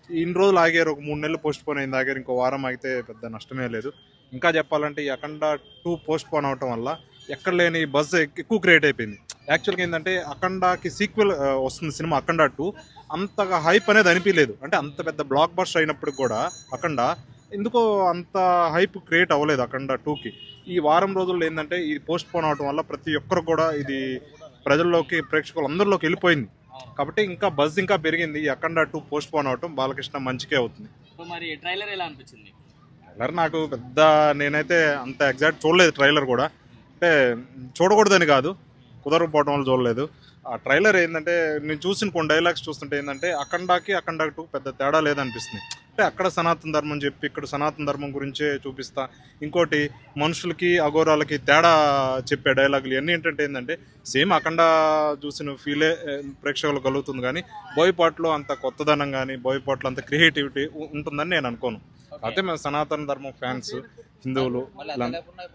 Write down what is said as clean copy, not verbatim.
ఇన్ని రోజులు ఆగారు, ఒక 3 నెలలు పోస్ట్ పోన్ అయింది, ఆగారు, ఇంకో వారం ఆగితే పెద్ద నష్టమే లేదు. ఇంకా చెప్పాలంటే ఈ అఖండ 2 పోస్ట్ పోన్ అవటం వల్ల ఎక్కడ లేని బజ్ ఎక్కువ క్రియేట్ అయిపోయింది. యాక్చువల్గా ఏంటంటే అఖండాకి సీక్వెల్ వస్తుంది సినిమా అఖండ 2, అంతగా హైప్ అనేది అనిపించలేదు. అంటే అంత పెద్ద బ్లాక్ బస్టర్ అయినప్పటికి కూడా అఖండ ఎందుకో అంత హైప్ క్రియేట్ అవ్వలేదు అఖండ 2కి. ఈ వారం రోజుల్లో ఏంటంటే ఇది పోస్ట్ పోన్ అవటం వల్ల ప్రతి ఒక్కరు కూడా ఇది ప్రజల్లోకి, ప్రేక్షకులు అందరిలోకి వెళ్ళిపోయింది. కాబట్టి ఇంకా బజ్ ఇంకా పెరిగింది. ఈ అఖండ 2 పోస్ట్ పోన్ అవటం బాలకృష్ణ మంచికే అవుతుంది. మరి ట్రైలర్ ఎలా అనిపించింది? ట్రైలర్ నాకు పెద్ద, నేనైతే అంత ఎగ్జాక్ట్ చూడలేదు ట్రైలర్ కూడా. అంటే చూడకూడదని కాదు, కుదరకపోవడం వల్ల చూడలేదు. ఆ ట్రైలర్ ఏంటంటే నేను చూసిన కొన్ని డైలాగ్స్ చూస్తుంటే ఏంటంటే అఖండాకి అఖండ 2 పెద్ద తేడా లేదనిపిస్తుంది. అంటే అక్కడ సనాతన ధర్మం చెప్పి ఇక్కడ సనాతన ధర్మం గురించే చూపిస్తా. ఇంకోటి మనుషులకి అఘోరాలకి తేడా చెప్పే డైలాగులు ఇవన్నీ ఏంటంటే సేమ్ అఖండ చూసిన ఫీలే ప్రేక్షకులు కలుగుతుంది. కానీ బోయపాట్లో అంత కొత్తదనం కానీ బోయపాట్లో అంత క్రియేటివిటీ ఉంటుందని నేను అనుకోను. అయితే మేము సనాతన ధర్మం ఫ్యాన్స్, హిందువులు ఇలా